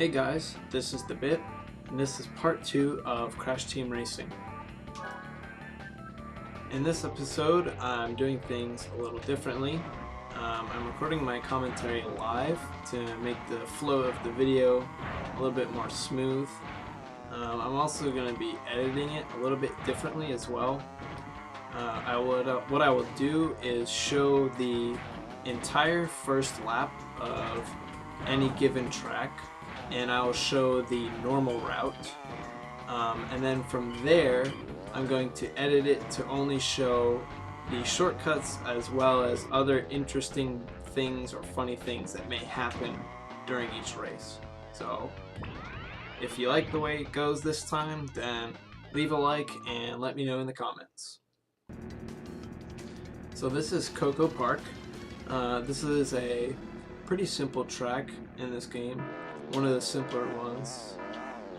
Hey guys, this is The Bit, and this is part 2 of Crash Team Racing. In this episode, I'm doing things a little differently. I'm recording my commentary live to make the flow of the video a little bit more smooth. I'm also going to be editing it a little bit differently as well. What I will do is show the entire first lap of any given track, and I'll show the normal route, and then from there I'm going to edit it to only show the shortcuts as well as other interesting things or funny things that may happen during each race. So if you like the way it goes this time, then leave a like and let me know in the comments. So this is Coco Park. This is a pretty simple track in this game. One of the simpler ones.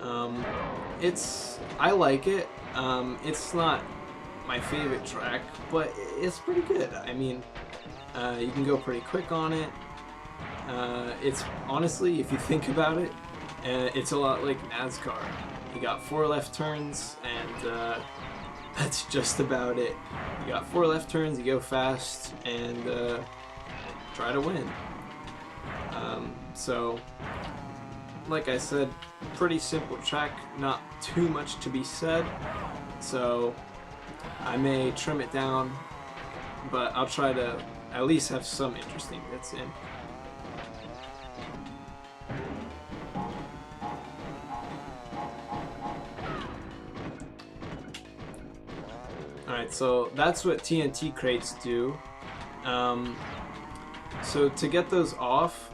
I like it. It's not my favorite track, but it's pretty good. I mean, you can go pretty quick on it. It's honestly, if you think about it, it's a lot like NASCAR. You got 4 left turns, and that's just about it. You got 4 left turns, you go fast, and try to win. So, like I said, pretty simple track, not too much to be said, so I may trim it down, but I'll try to at least have some interesting bits in. Alright, so that's what TNT crates do. So to get those off,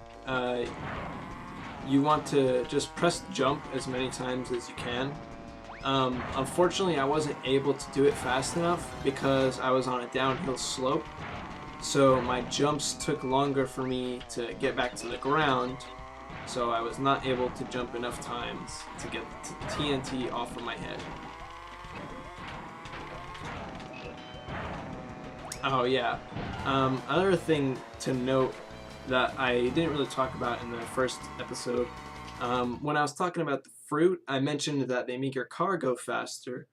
you want to just press jump as many times as you can. Unfortunately, I wasn't able to do it fast enough because I was on a downhill slope, so my jumps took longer for me to get back to the ground, so I was not able to jump enough times to get the TNT off of my head. Oh yeah, another thing to note that I didn't really talk about in the first episode, when I was talking about the fruit, I mentioned that they make your car go faster,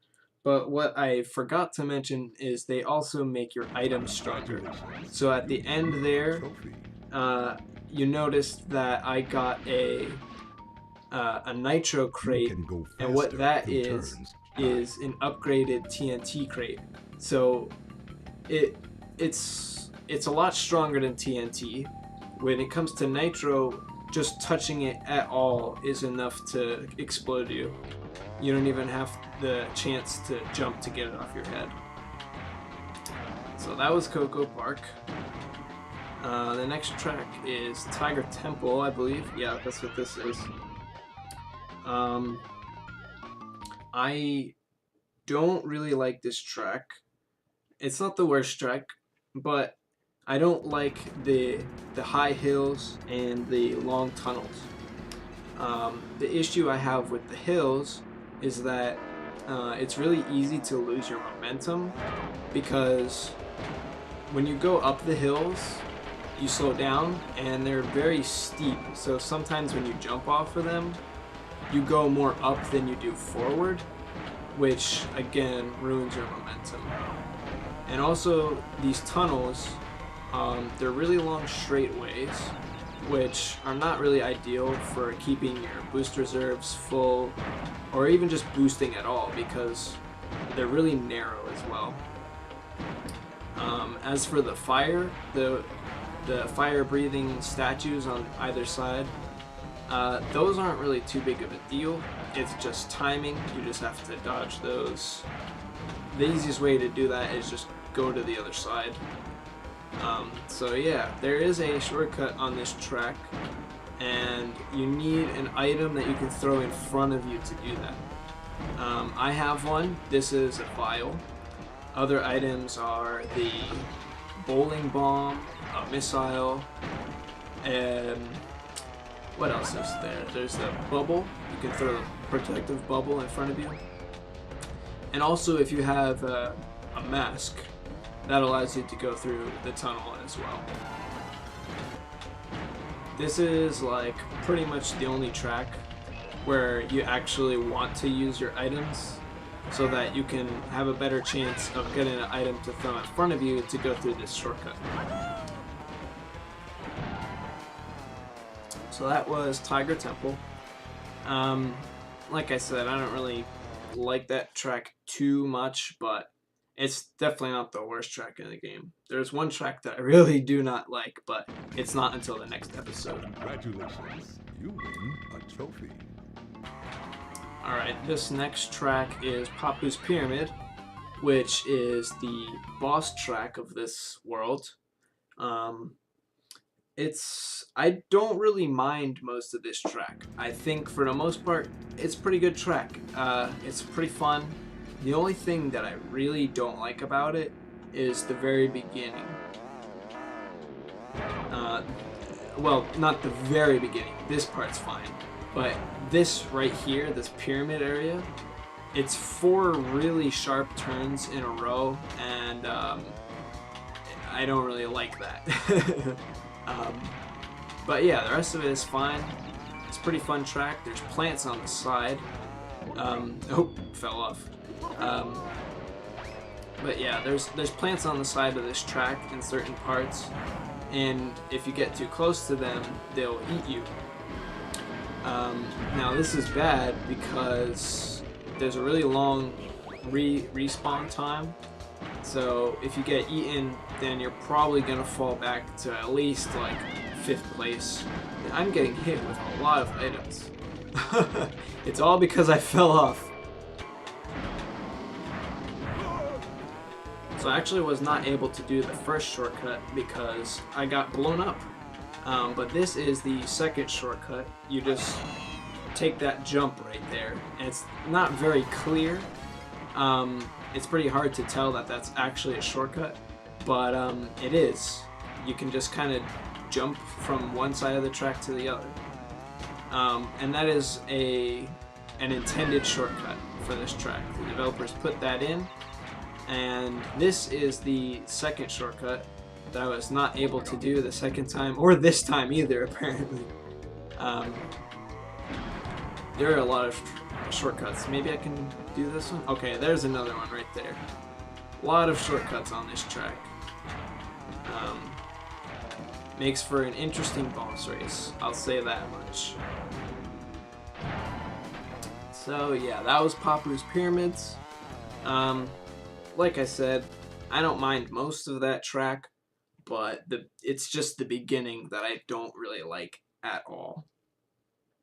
but what I forgot to mention is they also make your items stronger. So at the end there, you noticed that I got a nitro crate, and what that is an upgraded TNT crate. So it's a lot stronger than TNT. When it comes to nitro, just touching it at all is enough to explode you. You don't even have the chance to jump to get it off your head. So that was Coco Park. The next track is Tiger Temple, I believe. Yeah, that's what this is. I don't really like this track. It's not the worst track, but I don't like the high hills and the long tunnels. The issue I have with the hills is that it's really easy to lose your momentum, because when you go up the hills, you slow down and they're very steep, so sometimes when you jump off of them, you go more up than you do forward, which again ruins your momentum. And also these tunnels, they're really long straightaways, which are not really ideal for keeping your boost reserves full, or even just boosting at all, because they're really narrow as well. As for the fire, the fire-breathing statues on either side, those aren't really too big of a deal. It's just timing. You just have to dodge those. The easiest way to do that is just go to the other side. So yeah, there is a shortcut on this track, and you need an item that you can throw in front of you to do that. I have one. This is a vial. Other items are the bowling bomb, a missile, and what else is there? There's the bubble. You can throw a protective bubble in front of you. And also, if you have a mask, that allows you to go through the tunnel as well. This is like pretty much the only track where you actually want to use your items so that you can have a better chance of getting an item to throw in front of you to go through this shortcut. So that was Tiger Temple. Like I said, I don't really like that track too much, but it's definitely not the worst track in the game. There's one track that I really do not like, but it's not until the next episode. Congratulations, you win a trophy. Alright, this next track is Papu's Pyramid, which is the boss track of this world. I don't really mind most of this track. I think for the most part, it's a pretty good track. It's pretty fun. The only thing that I really don't like about it is the very beginning. Well, not the very beginning. This part's fine. But this right here, this pyramid area, it's 4 really sharp turns in a row, and I don't really like that. But yeah, the rest of it is fine. It's a pretty fun track. There's plants on the side. Oh, fell off. But yeah, there's plants on the side of this track in certain parts, and if you get too close to them, they'll eat you. Now this is bad because there's a really long respawn time. So if you get eaten, then you're probably gonna fall back to at least like 5th place. And I'm getting hit with a lot of items. It's all because I fell off. So I actually was not able to do the first shortcut because I got blown up. But this is the second shortcut. You just take that jump right there, and it's not very clear. It's pretty hard to tell that that's actually a shortcut, but it is. You can just kind of jump from one side of the track to the other. And that is an intended shortcut for this track. The developers put that in, and this is the second shortcut that I was not able to do the second time, or this time either, apparently. There are a lot of shortcuts. Maybe I can do this one? Okay, there's another one right there. A lot of shortcuts on this track. Makes for an interesting boss race, I'll say that much. So yeah, that was Papu's Pyramids. Like I said, I don't mind most of that track, but it's just the beginning that I don't really like at all.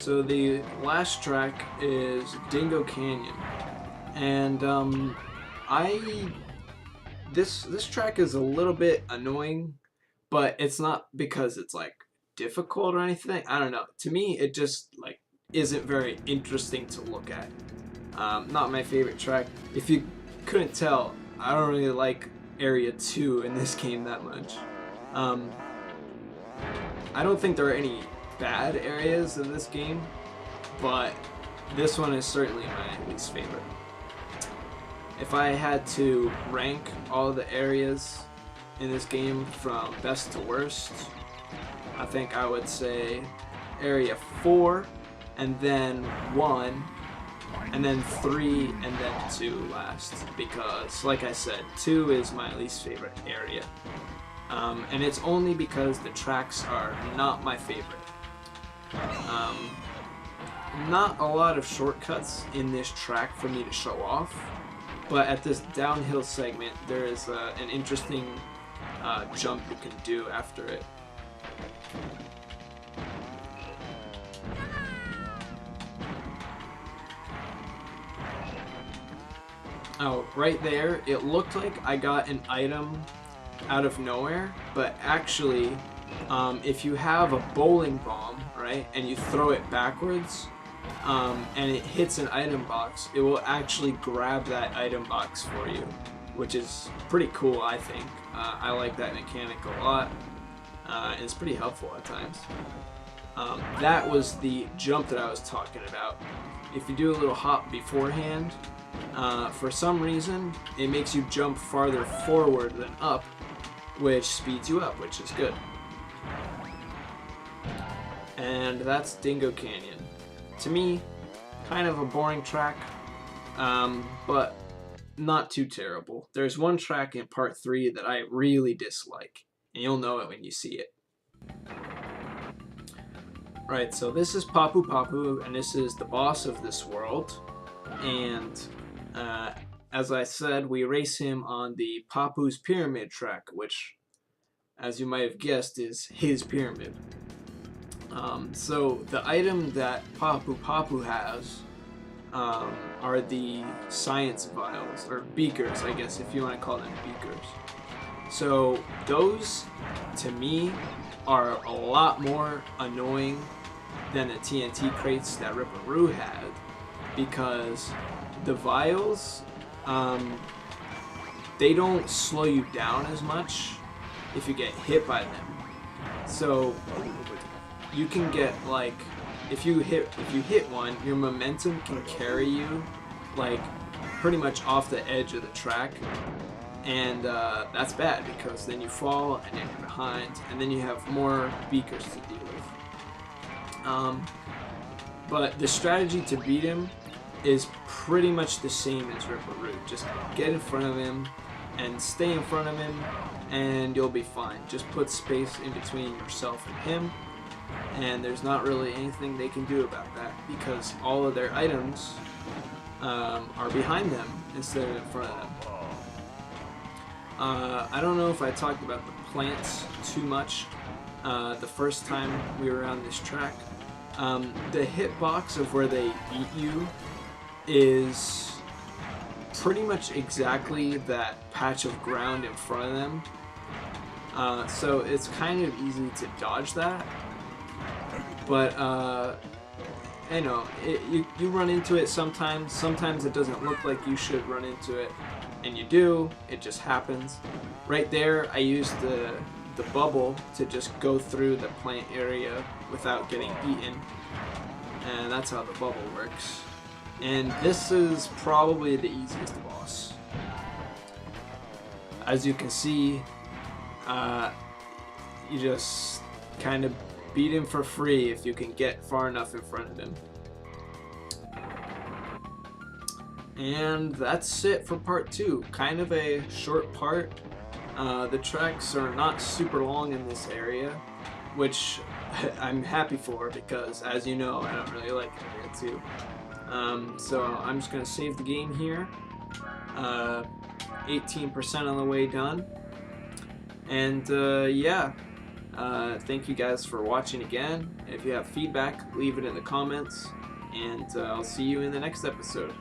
So the last track is Dingo Canyon, and this track is a little bit annoying, but it's not because it's like difficult or anything. I don't know. To me, it just like isn't very interesting to look at. Not my favorite track. If you couldn't tell, I don't really like Area 2 in this game that much. I don't think there are any bad areas in this game, but this one is certainly my least favorite. If I had to rank all the areas in this game from best to worst, I think I would say Area 4, and then 1, and then 3, and then 2 last, because like I said, 2 is my least favorite area. And it's only because the tracks are not my favorite. Not a lot of shortcuts in this track for me to show off, but at this downhill segment there is an interesting jump you can do after it. Oh, right there, it looked like I got an item out of nowhere, but actually, if you have a bowling bomb, right, and you throw it backwards, and it hits an item box, it will actually grab that item box for you, which is pretty cool, I think. I like that mechanic a lot. It's pretty helpful at times. That was the jump that I was talking about. If you do a little hop beforehand, for some reason, it makes you jump farther forward than up, which speeds you up, which is good. and that's Dingo Canyon. To me, kind of a boring track, but not too terrible. There's one track in part 3 that I really dislike, and you'll know it when you see it. Right, so this is Papu Papu, and this is the boss of this world. And as I said, we race him on the Papu's Pyramid track, which, as you might have guessed, is his pyramid. So the item that Papu Papu has are the science vials, or beakers, I guess, if you want to call them beakers. So those, to me, are a lot more annoying than the TNT crates that Ripperoo had, because the vials, they don't slow you down as much if you get hit by them. So you can get, like, if you hit one, your momentum can carry you like pretty much off the edge of the track, and that's bad because then you fall and then you're behind, and then you have more beakers to deal with. But the strategy to beat him is pretty much the same as Ripperoo. Just get in front of him and stay in front of him, and you'll be fine. Just put space in between yourself and him, and there's not really anything they can do about that because all of their items are behind them instead of in front of them. I don't know if I talked about the plants too much the first time we were on this track. The hitbox of where they eat you is pretty much exactly that patch of ground in front of them. So it's kind of easy to dodge that. But, you know, you run into it sometimes. Sometimes it doesn't look like you should run into it, and you do. It just happens. Right there, I used the bubble to just go through the plant area without getting eaten, and that's how the bubble works. And this is probably the easiest boss. As you can see, you just kind of beat him for free if you can get far enough in front of him. And that's it for part 2. Kind of a short part. The tracks are not super long in this area, which I'm happy for because, as you know, I don't really like area 2. So I'm just going to save the game here. 18% on the way done. And yeah, thank you guys for watching again. If you have feedback, leave it in the comments, and I'll see you in the next episode.